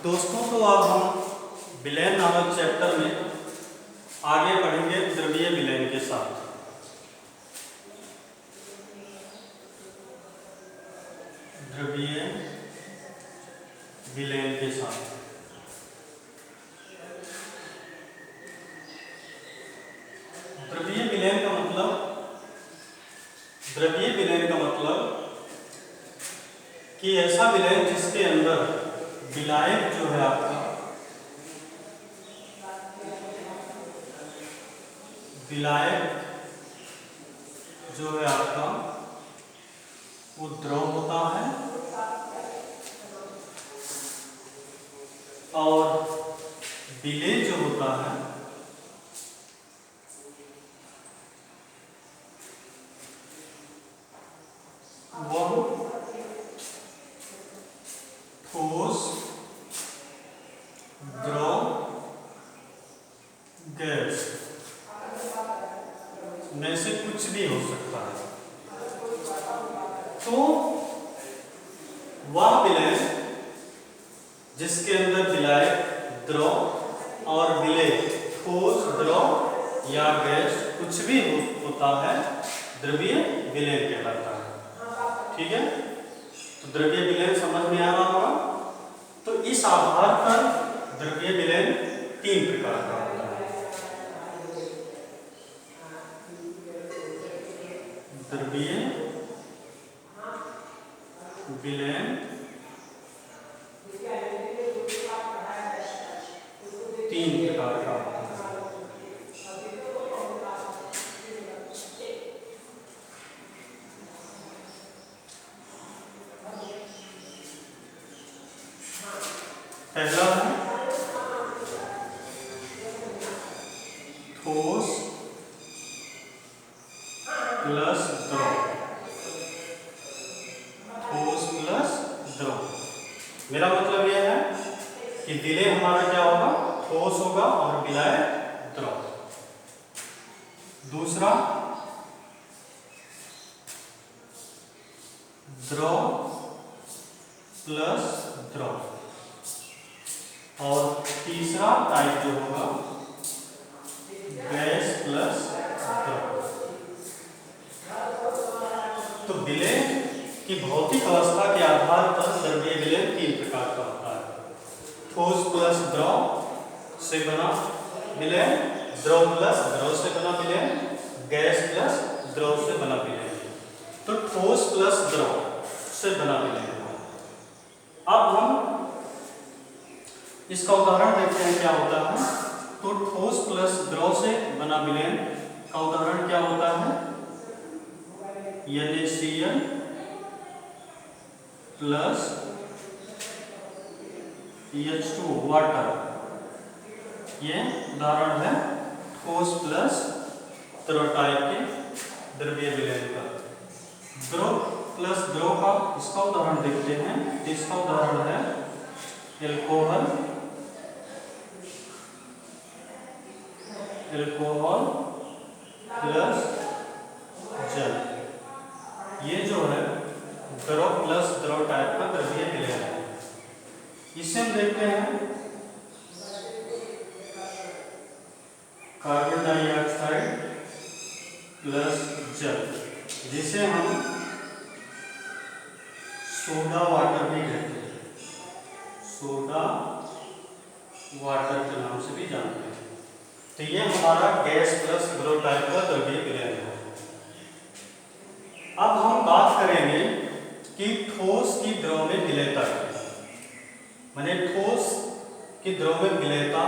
दोस्तों, तो अब हम विलयन नामक चैप्टर में आगे बढ़ेंगे द्रवीय विलयन के साथ। द्रवीय विलयन के साथ द्रवीय विलयन का मतलब कि ऐसा विलयन जिसके अंदर विलायक जो है आपका वो द्रव होता है और विलेय जो होता है वह ठोस, द्रव, गैस में से कुछ भी हो सकता है। तो वह विलयन जिसके अंदर विलायक, द्रव और विलेय, ठोस, द्रव या गैस कुछ भी होता है, द्रवीय विलयन कहलाता है। ठीक है, तो द्रवीय विलयन समझ में आ रहा होगा। तो इस आधार पर द्रवीय विलयन 3 प्रकार का होता है। द्रवीय विलयन 3 प्रकार का होता है। पहला है ठोस प्लस द्रव। ठोस प्लस द्रव, मेरा मतलब यह है कि विलेय हमारा क्या होगा, ठोस होगा और विलायक द्रव। दूसरा द्रव प्लस द्रव और तीसरा टाइप जो होगा गैस प्लस द्रव। तो विलय की भौतिक अवस्था के आधार पर द्रवीय विलयन 3 प्रकार का होता है। ठोस प्लस द्रव से बना विलयन, द्रव प्लस द्रव से बना विलयन, गैस प्लस द्रव से बना विलयन। तो ठोस प्लस द्रव से बना विलयन। अब हम इसका उदाहरण देखते हैं क्या होता है। तो ठोस प्लस द्रव से बना विलयन का उदाहरण क्या होता है, NaCl प्लस H2 वाटर। ये उदाहरण है ठोस प्लस द्रव टाइप के द्रवीय विलयन का। द्रव प्लस द्रव का इसका उदाहरण देखते हैं। इसका उदाहरण है एल्कोहल प्लस जल। ये जो है द्रव प्लस द्रव टाइप का द्रवीय विलयन है। इसे हम देखते हैं कार्बन डाइऑक्साइड प्लस जल, जिसे हम सोडा वाटर भी कहते हैं। सोडा वाटर के नाम से भी जानते हैं। तो ये हमारा गैस प्लस द्रव टाइप का द्रवीय विलयन है। अब हम बात करेंगे कि ठोस की द्रव में विलेयता, माने ठोस की द्रव में विलेयता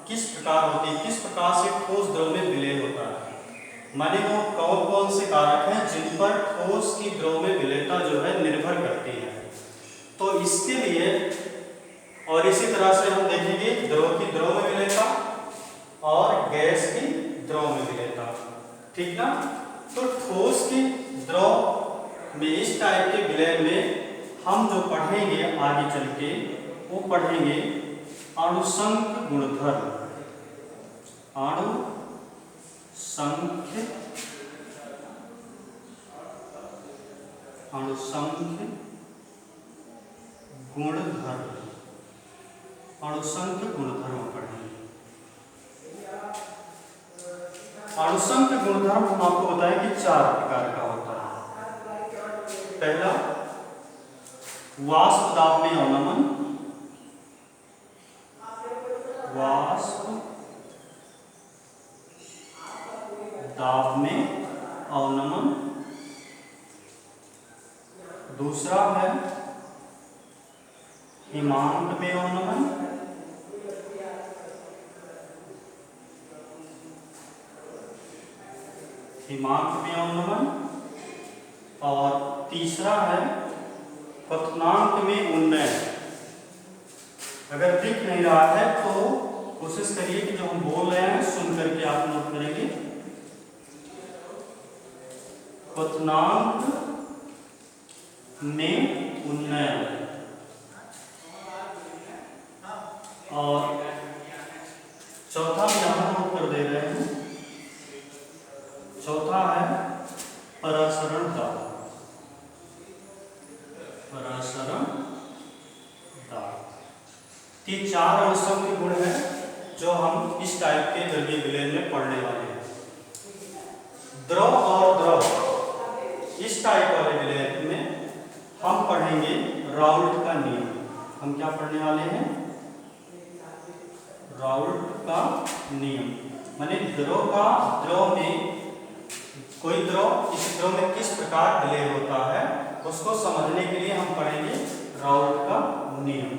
किस प्रकार होती है, किस प्रकार से ठोस द्रव में विलय होता है, माने वो कौन कौन से कारक हैं जिन पर ठोस की द्रव में विलेयता जो है निर्भर करती है। तो इसके लिए और इसी तरह से हम देखेंगे द्रव की द्रव में विलेयता और गैस की द्रव में विलेयता। ठीक ना। तो ठोस की द्रव में इस टाइप के विलयन में हम जो पढ़ेंगे आगे चल के, वो पढ़ेंगे अणुसंख्य गुणधर्म। अणुसंख्य गुणधर्म। अणुसंख्य गुणधर्म पढ़ेंगे। अणुसंख्य गुणधर्म हम आपको बताएं कि 4 प्रकार का होता है। पहला, वाष्प दाब में अवनमन, वाष्प दाब में अवनमन। दूसरा है हिमांक में अवनमन, हिमांक में अवनमन। और तीसरा है क्वथनांक में उन्नयन। अगर दिख नहीं रहा है तो कोशिश करिए कि जो हम बोल रहे हैं सुन करके आप नोट करेंगे। क्वथनांक में उन्नयन। और चौथा भी यहां नोट कर दे रहे हैं। चौथा है परासरण दाब, परासरण दाब। ये 4 अणुसंख्य गुण है जो हम इस टाइप के द्रव्य विलयन में पढ़ने वाले हैं। द्रव और द्रव, इस टाइप वाले विलयन में हम पढ़ेंगे राउल्ट का नियम। हम क्या पढ़ने वाले हैं? राउल्ट का नियम। माने द्रव में कोई द्रव इस द्रव में किस प्रकार विलय होता है उसको समझने के लिए हम पढ़ेंगे राउल्ट का नियम।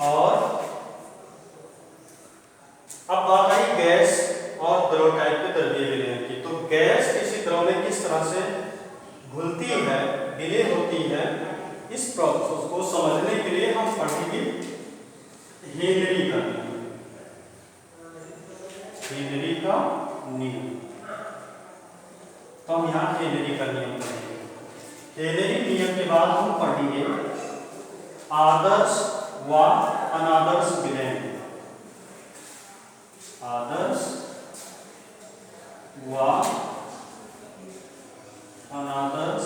और अब बात आई गैस और द्रव टाइप के द्रव्य विलयन की। तो गैस किसी द्रव में किस तरह से घुलती है, विलय होती है, इस प्रोसेस को समझने के लिए हम पढ़ेंगे हेनरी का नियम। हेनरी का नियम। तो हम यहाँ हेनरी का नियम पढ़ेंगे। हेनरी नियम के बाद हम पढ़ेंगे आदर्श व अनादर्श विलयन। आदर्श व अनादर्श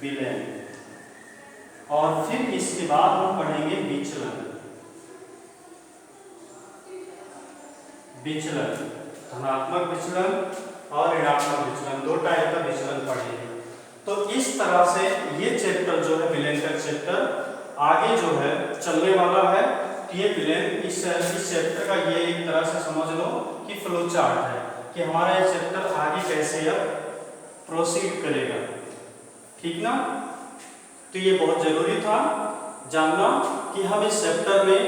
विलयन। और फिर इसके बाद हम पढ़ेंगे विचलन। विचलन, धनात्मक विचलन और ऋणात्मक विचलन, 2 टाइप का विचलन पढ़ेंगे। तो इस तरह से ये चैप्टर जो है विलयन का चैप्टर आगे जो है चलने वाला है। ये विलयन इस चैप्टर का ये एक तरह से समझ लो कि फ्लो चार्ट है कि हमारा ये चैप्टर आगे कैसे अब प्रोसीड करेगा। ठीक ना? तो ये बहुत जरूरी था जानना कि हम इस चैप्टर में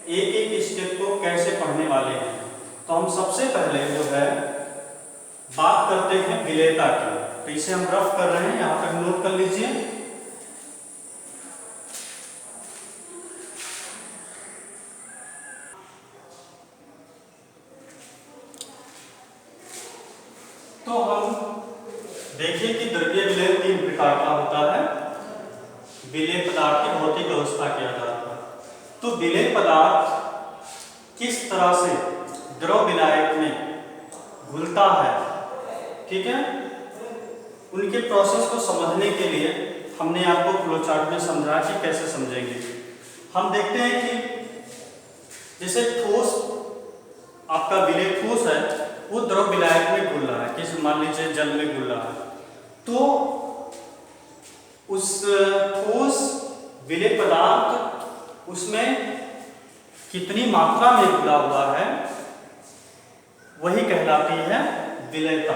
एक एक स्टेप को कैसे पढ़ने वाले हैं। तो हम सबसे पहले जो है बात करते हैं विलेयता की। तो इसे हम रफ कर रहे हैं, यहां तक नोट कर लीजिए। तो हम देखिए कि द्रव्य विलयन 3 प्रकार का होता है विलेय पदार्थ की भौतिक अवस्था के आधार पर। तो विलेय पदार्थ किस तरह से द्रव विलायक में घुलता है, ठीक है, उनके प्रोसेस को समझने के लिए हमने आपको फ्लो चार्ट में समझा कि कैसे समझेंगे। हम देखते हैं कि जैसे ठोस, आपका विलेय ठोस है, वो द्रव विलायक में घुल रहा है, किस मान लीजिए जल में घुल रहा है, तो उस ठोस विलेय पदार्थ उसमें कितनी मात्रा में घुला हुआ है वही कहलाती है विलेयता।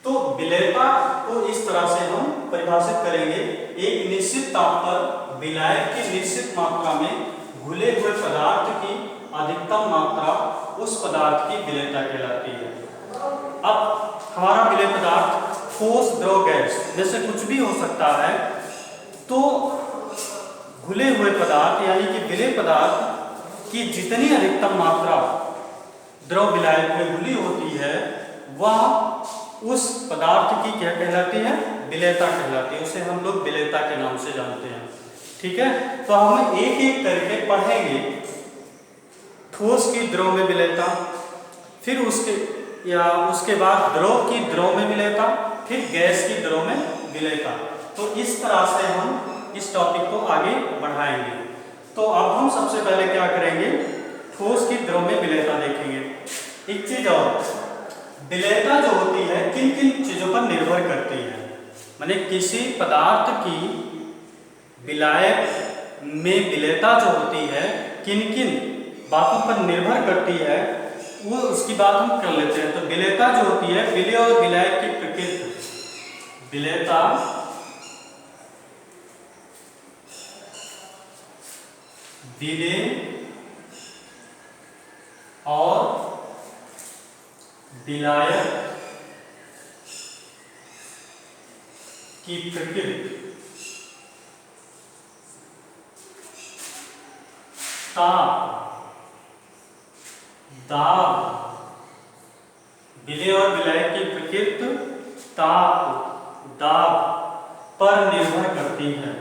तो विलेयता को इस तरह से हम परिभाषित करेंगे, एक निश्चित ताप पर विलायक की निश्चित मात्रा में घुले हुए पदार्थ की अधिकतम मात्रा उस पदार्थ की विलेयता कहलाती है। अब हमारा विलेय पदार्थ ठोस, द्रव, गैस में से कुछ भी हो सकता है। तो घुले हुए पदार्थ यानी कि विलेय पदार्थ की जितनी अधिकतम मात्रा द्रव विलायक में घुली होती है वह उस पदार्थ की क्या कहलाती है? विलेयता कहलाती है। उसे हम लोग विलेयता के नाम से जानते हैं। ठीक है, तो हम एक एक करके पढ़ेंगे ठोस की द्रव में विलेयता, फिर उसके या उसके बाद द्रव की द्रव में विलेयता, फिर गैस की द्रव में विलेयता। तो इस तरह से हम इस टॉपिक को आगे बढ़ाएंगे। तो अब हम सबसे पहले क्या करेंगे, ठोस की द्रव में विलेयता देखेंगे। एक चीज और, विलेयता जो होती है किन किन चीजों पर निर्भर करती है, माने किसी पदार्थ की विलायक में विलेयता जो होती है किन किन बातों पर निर्भर करती है, वो उसकी बात हम कर लेते हैं। तो विलेयता जो होती है, विलेय और विलायक की प्रकृति, विलेयता विलेय और विलायक की प्रकृति, ताप, दाब, विलेय और विलायक की प्रकृति ताप दाब पर निर्भर करती है।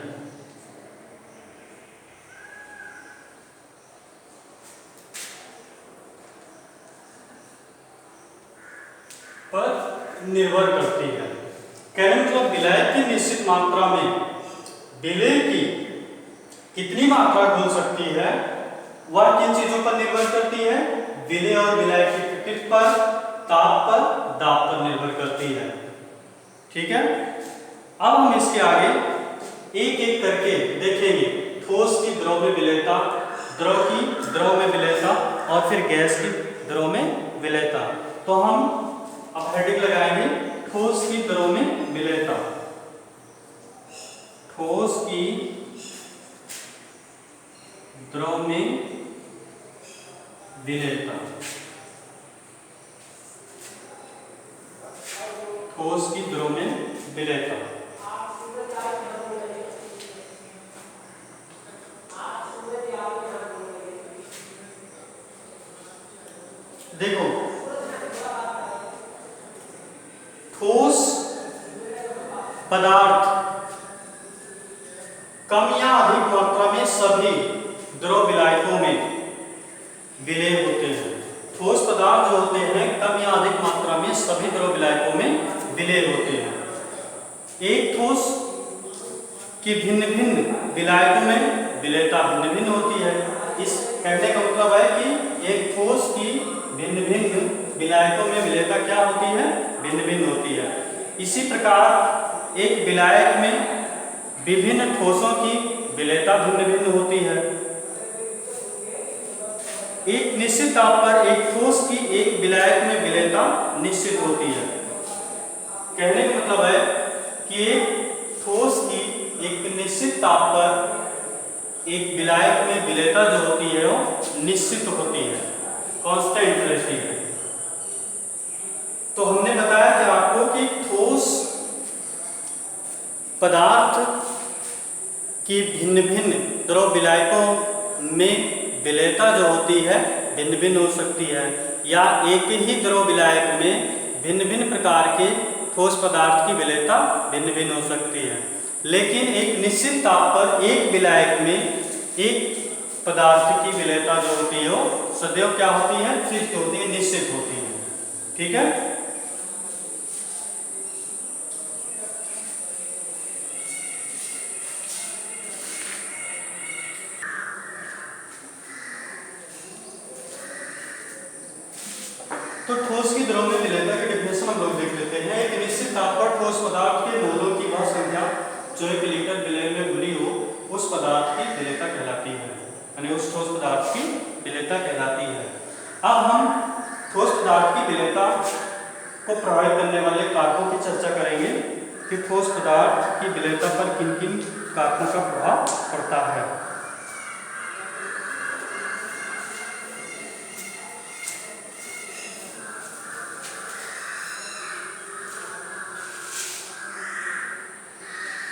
पर निर्भर करती है। कहने मतलब विलायक की निश्चित मात्रा में विलेय की कितनी मात्रा घुल सकती है, वह किन चीजों पर निर्भर करती है, विलेय और विलायक की प्रकृति पर, ताप पर, दाब पर निर्भर करती है। ठीक है, अब हम इसके आगे एक एक करके देखेंगे। ठोस की द्रव में विलेयता, द्रव की द्रव में विलेयता और फिर गैस की द्रव में विलेयता। तो हम अब हेडिंग लगाएंगे, ठोस की द्रव में विलेयता। ठोस की द्रव में विलेयता, ठोस की द्रव में विलेयता। देखो, ठोस पदार्थ कम या अधिक मात्रा में सभी द्रव विलायकों में विलेय होते हैं। ठोस पदार्थ जो होते हैं कम या अधिक मात्रा में सभी द्रव विलायकों में विलेय होते हैं। एक ठोस की भिन्न भिन्न विलायकों में विलेयता भिन्न भिन्न होती है। इस कहने का मतलब है कि एक ठोस की भिन्न भिन्न विलायकों में विलेयता क्या होती है, भिन्न भिन्न होती है। इसी प्रकार एक विलायक में विभिन्न ठोसों की विलेयता भिन्न भिन्न होती है। एक निश्चित ताप पर एक ठोस की एक विलायक में विलेयता निश्चित होती है। कहने का मतलब है कि एक ठोस की एक निश्चित ताप पर एक विलायक में विलेयता जो होती है वो निश्चित होती है, कांस्टेंट रहती है। तो हमने बताया कि आपको कि ठोस पदार्थ की भिन्न भिन्न द्रव विलायकों में विलेयता जो होती है भिन्न भिन्न हो सकती है, या एक ही द्रव विलायक में भिन्न भिन्न प्रकार के ठोस पदार्थ की विलेयता भिन्न भिन्न हो सकती है। लेकिन एक निश्चित ताप पर एक विलायक में एक पदार्थ की विलेयता जो होती है वो सदैव क्या होती है, फिक्स होती है, निश्चित होती है। ठीक है, तो ठोस की द्रव में विलेयता की डेफिनेशन हम लोग देख लेते हैं। एक निश्चित ताप पर ठोस पदार्थ के मोलों की वह संख्या जो एक लीटर विलेय में घुली हो उस पदार्थ की विलेयता कहलाती है, यानी उस ठोस पदार्थ की विलेयता कहलाती है। अब हम ठोस पदार्थ की विलेयता को प्रभावित करने वाले कारकों की चर्चा करेंगे कि ठोस पदार्थ की विलेयता पर किन किन कारकों का प्रभाव पड़ता है।